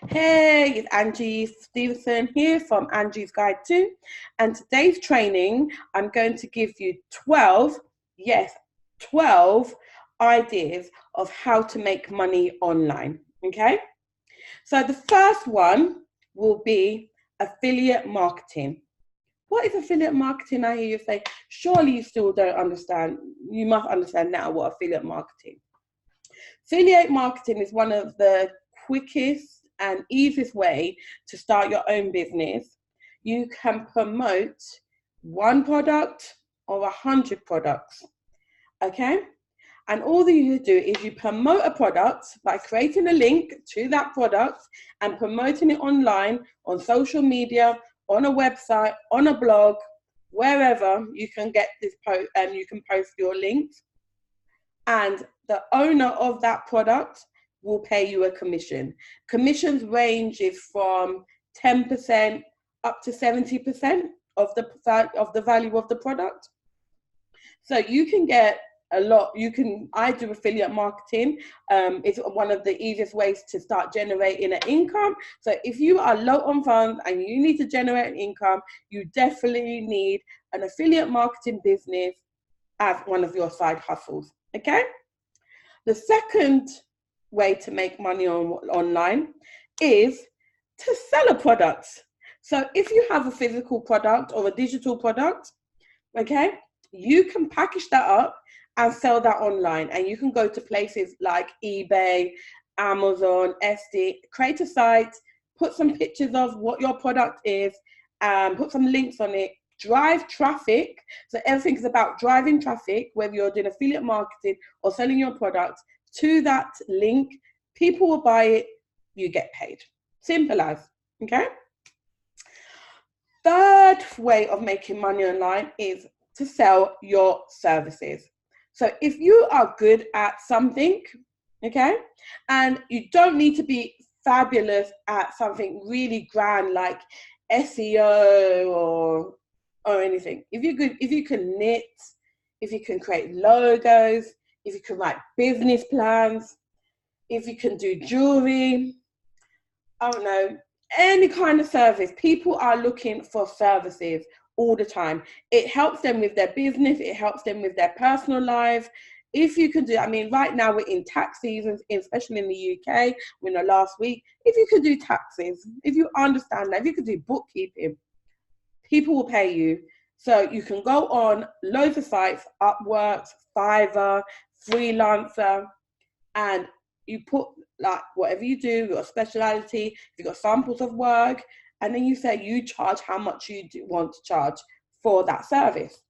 Hey, it's Angie Stevenson here from Angie's Guide 2. And today's training, I'm going to give you 12 ideas of how to make money online. Okay? So the first one will be affiliate marketing. What is affiliate marketing? I hear you say, surely you still don't understand. You must understand now what affiliate marketing. Affiliate marketing is one of the quickest and easiest way to start your own business. You can promote one product or 100 products, okay? And all that you do is you promote a product by creating a link to that product and promoting it online, on social media, on a website, on a blog, wherever you can get this post, and you can post your links. And the owner of that product will pay you a commission. Commissions ranges from 10% up to 70% of the value of the product. So you can get a lot. I do affiliate marketing. It's one of the easiest ways to start generating an income. So if you are low on funds and you need to generate an income, you definitely need an affiliate marketing business as one of your side hustles. Okay? The second way to make money online is to sell a product. So if you have a physical product or a digital product, okay, you can package that up and sell that online. And you can go to places like eBay, Amazon, Etsy, create a site, put some pictures of what your product is, put some links on it, drive traffic. So everything is about driving traffic, whether you're doing affiliate marketing or selling your product to that link. People will buy it, you get paid. Simple as, okay? Third way of making money online is to sell your services. So if you are good at something, okay, and you don't need to be fabulous at something really grand like SEO or anything. If you can knit, if you can create logos, if you can write business plans, if you can do jewelry, I don't know, any kind of service. People are looking for services all the time. It helps them with their business. It helps them with their personal life. If you can do, I mean, right now we're in tax seasons, especially in the UK, we're in the last week. If you can do taxes, if you understand that, if you can do bookkeeping, people will pay you. So you can go on loads of sites, Upwork, Fiverr, Freelancer, and you put like whatever you do, your speciality, you've got samples of work, and then you say you charge how much you want to charge for that service.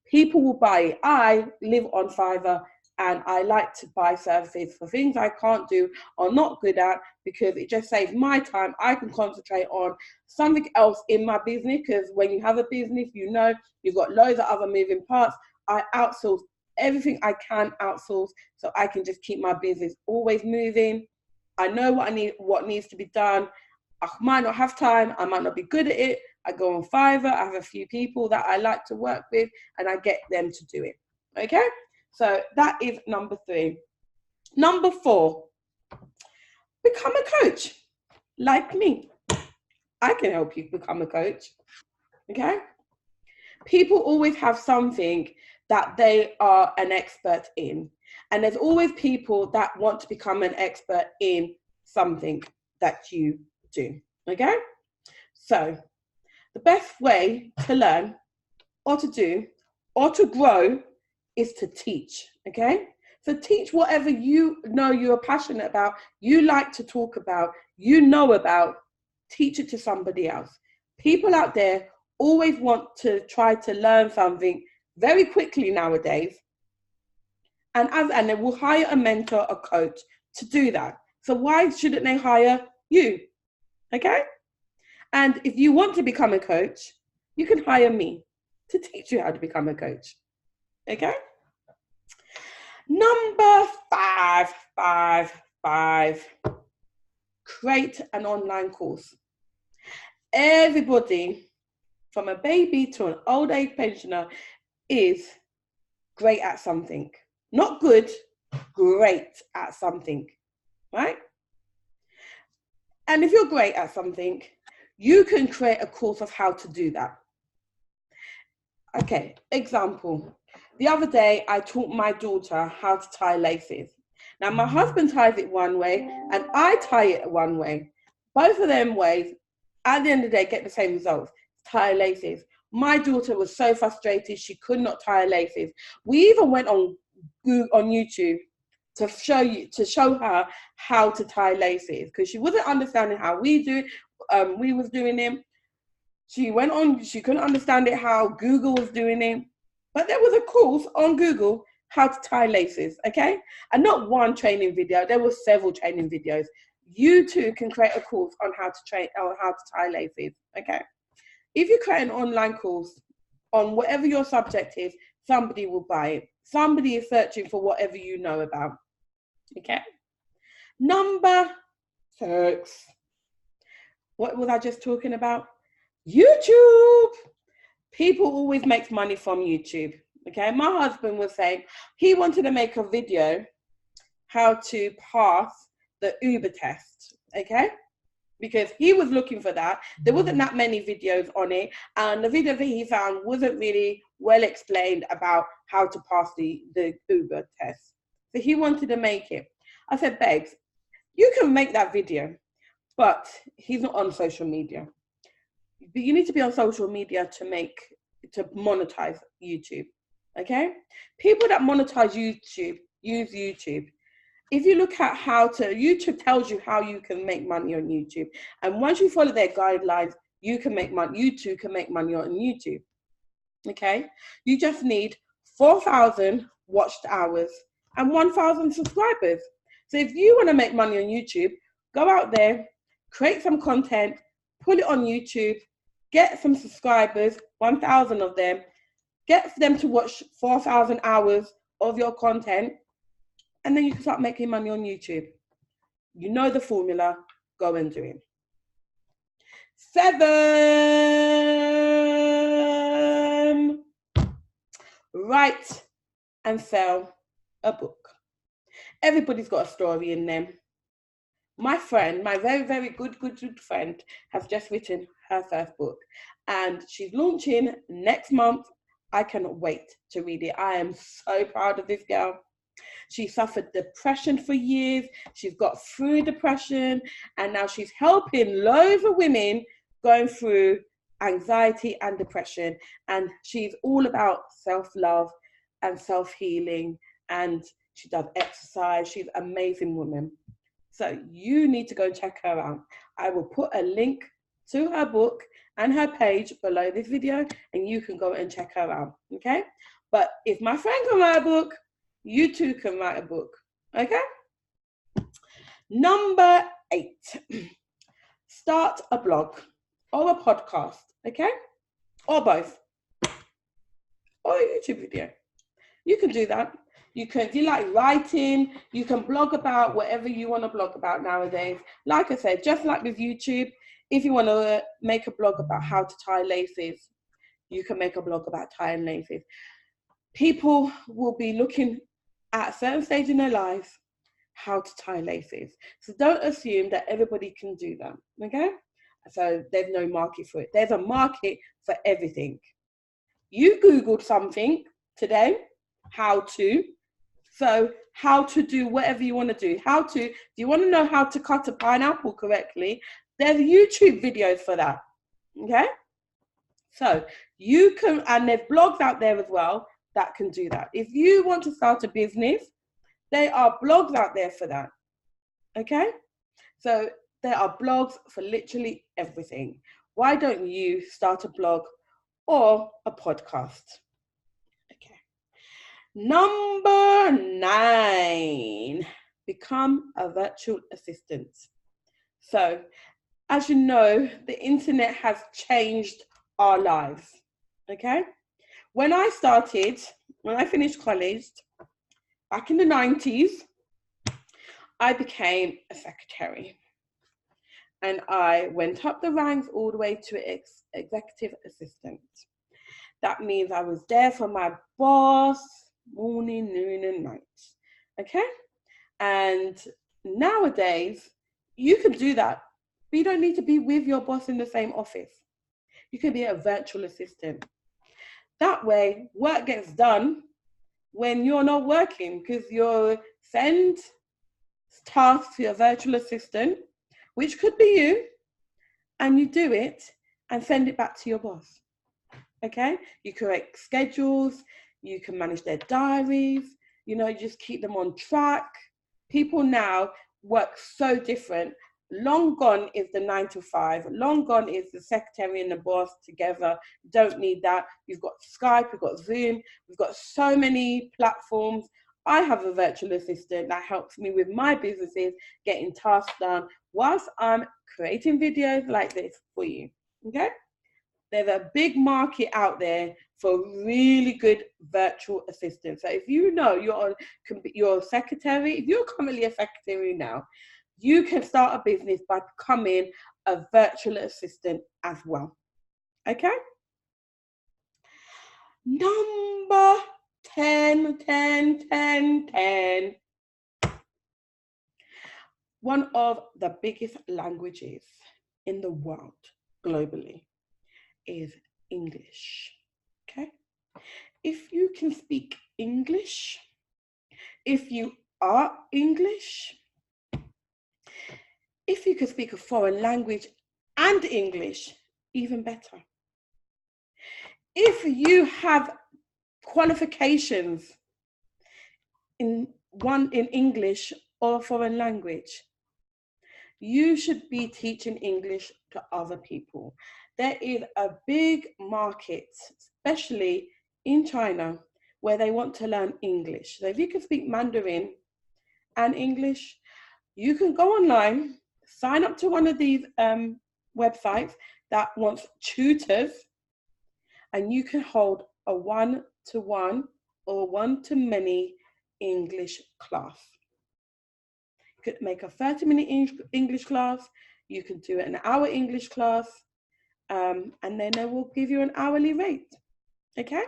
People will buy it. I live on Fiverr and I like to buy services for things I can't do or not good at, because it just saves my time. I can concentrate on something else in my business, because when you have a business, you know, you've got loads of other moving parts. I outsource everything I can outsource, so I can just keep my business always moving. I know what needs to be done. I might not have time, I might not be good at it. I go on Fiverr, I have a few people that I like to work with, and I get them to do it. Okay? So that is number 3. Number 4, become a coach. Like me. I can help you become a coach. Okay? People always have something that they are an expert in. And there's always people that want to become an expert in something that you do. Okay? So the best way to learn or to do or to grow is to teach. Okay? So teach whatever you know you're passionate about, you like to talk about, you know about, teach it to somebody else. People out there always want to try to learn something very quickly nowadays. And they will hire a mentor, a coach to do that. So why shouldn't they hire you? Okay? And if you want to become a coach, you can hire me to teach you how to become a coach. Okay? Number 5, create an online course. Everybody, from a baby to an old age pensioner, is great at something. Not good, great at something, right? And if you're great at something, you can create a course of how to do that. Okay, example. The other day, I taught my daughter how to tie laces. Now, my husband ties it one way and I tie it one way. Both of them ways, at the end of the day, get the same results. Tie laces. My daughter was so frustrated, she could not tie laces. We even went on YouTube to show her how to tie laces because she wasn't understanding how we was doing them. She went on, she couldn't understand it how Google was doing it. But there was a course on Google how to tie laces, okay? And not one training video, there were several training videos. You too can create a course on how to tie laces, okay? If you create an online course on whatever your subject is, somebody will buy it. Somebody is searching for whatever you know about, okay? Number 6. What was I just talking about? YouTube. People always make money from YouTube, okay? My husband was saying he wanted to make a video how to pass the Uber test, okay? Because he was looking for that. There wasn't that many videos on it, and the video that he found wasn't really well explained about how to pass the Uber test. So he wanted to make it. I said, babes, you can make that video, but he's not on social media. But you need to be on social media to monetize YouTube, okay? People that monetize YouTube use YouTube. If you look at YouTube tells you how you can make money on YouTube. And once you follow their guidelines, you can make money. You too can make money on YouTube, okay? You just need 4,000 watched hours and 1,000 subscribers. So if you want to make money on YouTube, go out there, create some content, put it on YouTube, get some subscribers, 1,000 of them, get them to watch 4,000 hours of your content, and then you can start making money on YouTube. You know the formula, go and do it. 7, write and sell a book. Everybody's got a story in them. My friend, my very, very good friend, has just written her first book and she's launching next month. I cannot wait to read it. I am so proud of this girl. She suffered depression for years. She's got through depression and now she's helping loads of women going through anxiety and depression. And she's all about self-love and self-healing, and she does exercise. She's an amazing woman. So you need to go and check her out. I will put a link to her book and her page below this video and you can go and check her out, okay? But if my friend can write a book, you too can write a book, okay? Number 8, start a blog or a podcast, okay? Or both, or a YouTube video. You can do that. You can, if you like writing, you can blog about whatever you want to blog about nowadays. Like I said, just like with YouTube, if you want to make a blog about how to tie laces, you can make a blog about tying laces. People will be looking at a certain stage in their lives how to tie laces. So don't assume that everybody can do that, okay? So there's no market for it. There's a market for everything. You Googled something today, how to. So how to do whatever you want to do. If you want to know how to cut a pineapple correctly, there's YouTube videos for that, okay? So you can, and there's blogs out there as well that can do that. If you want to start a business, there are blogs out there for that, okay? So there are blogs for literally everything. Why don't you start a blog or a podcast? Number 9, become a virtual assistant. So, as you know, the internet has changed our lives, okay? When I finished college, back in the 90s, I became a secretary. And I went up the ranks all the way to executive assistant. That means I was there for my boss, morning, noon, and night, okay? And nowadays, you can do that But you don't need to be with your boss in the same office. You can be a virtual assistant. That way, work gets done when you're not working, because you send tasks to your virtual assistant, which could be you, and you do it and send it back to your boss. Okay? You correct schedules, you can manage their diaries, you know, you just keep them on track. People now work so different. Long gone is the 9 to 5. Long gone is the secretary and the boss together. Don't need that. We've got Skype, we've got Zoom, we've got so many platforms. I have a virtual assistant that helps me with my businesses, getting tasks done whilst I'm creating videos like this for you. Okay? There's a big market out there for really good virtual assistants. So if you know you're a secretary, if you're currently a secretary now, you can start a business by becoming a virtual assistant as well. Okay? Number 10. One of the biggest languages in the world globally is English. Okay? If you can speak English, if you are English, if you can speak a foreign language and English, even better. If you have qualifications in English or a foreign language, you should be teaching English to other people. There is a big market, especially in China, where they want to learn English. So if you can speak Mandarin and English, you can go online, sign up to one of these websites that wants tutors, and you can hold a one-to-one or one-to-many English class. You could make a 30-minute English class, you can do an hour English class, and then they will give you an hourly rate. Okay?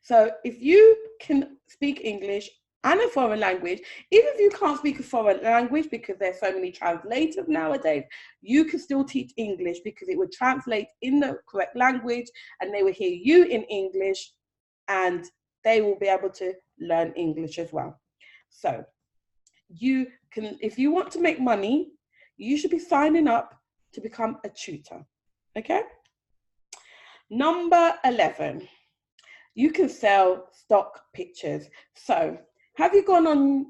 So if you can speak English and a foreign language, even if you can't speak a foreign language because there's so many translators nowadays, you can still teach English because it would translate in the correct language and they will hear you in English and they will be able to learn English as well. So you can, if you want to make money, you should be signing up to become a tutor. Okay? Number 11, you can sell stock pictures. So have you gone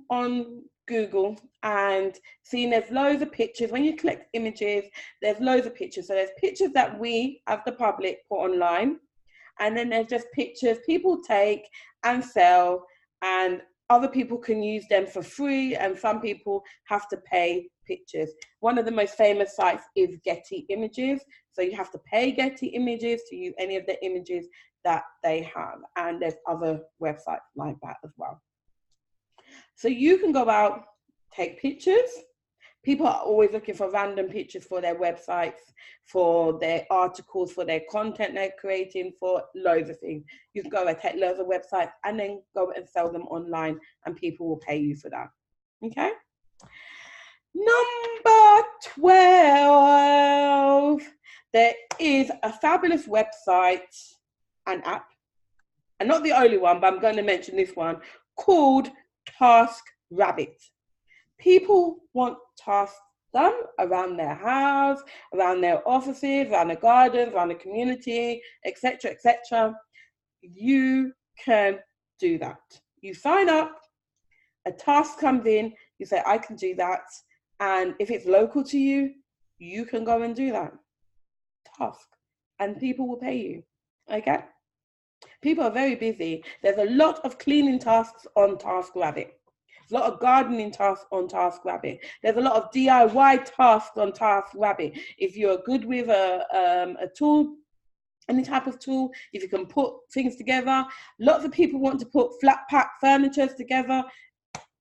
on Google and seen there's loads of pictures? When you collect images, there's loads of pictures. So there's pictures that we, as the public, put online. And then there's just pictures people take and sell, and other people can use them for free, and some people have to pay pictures. One of the most famous sites is Getty Images. So you have to pay Getty Images to use any of the images that they have. And there's other websites like that as well. So you can go out, take pictures. People are always looking for random pictures for their websites, for their articles, for their content they're creating, for loads of things. You can go and take loads of websites and then go and sell them online, and people will pay you for that. Okay? Number 12. There is a fabulous website and app, and not the only one, but I'm going to mention this one, called TaskRabbit. People want tasks done around their house, around their offices, around the gardens, around the community, etc., etc. You can do that. You sign up, a task comes in, you say, I can do that. And if it's local to you, you can go and do that task, and people will pay you. Okay? People are very busy. There's a lot of cleaning tasks on TaskRabbit. There's a lot of gardening tasks on TaskRabbit. There's a lot of DIY tasks on TaskRabbit. If you're good with a tool, any type of tool, if you can put things together, lots of people want to put flat pack furniture together.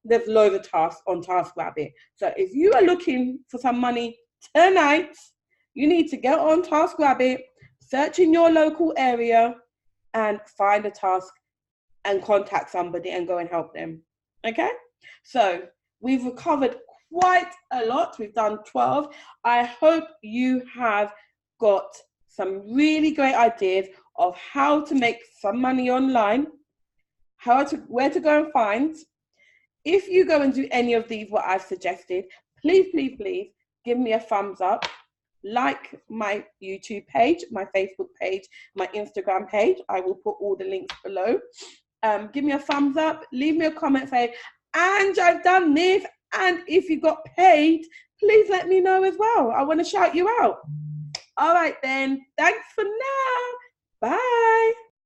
There's loads of tasks on TaskRabbit. So if you are looking for some money tonight, you need to get on TaskRabbit, search in your local area, and find a task and contact somebody and go and help them. Okay? So we've covered quite a lot. We've done 12. I hope you have got some really great ideas of how to make some money online, where to go and find. If you go and do any of these, what I've suggested, please, please, please give me a thumbs up. Like my YouTube page, my Facebook page, my Instagram page. I will put all the links below. Give me a thumbs up. Leave me a comment, say, Ange, I've done this. And if you got paid, please let me know as well. I want to shout you out. All right then. Thanks for now. Bye.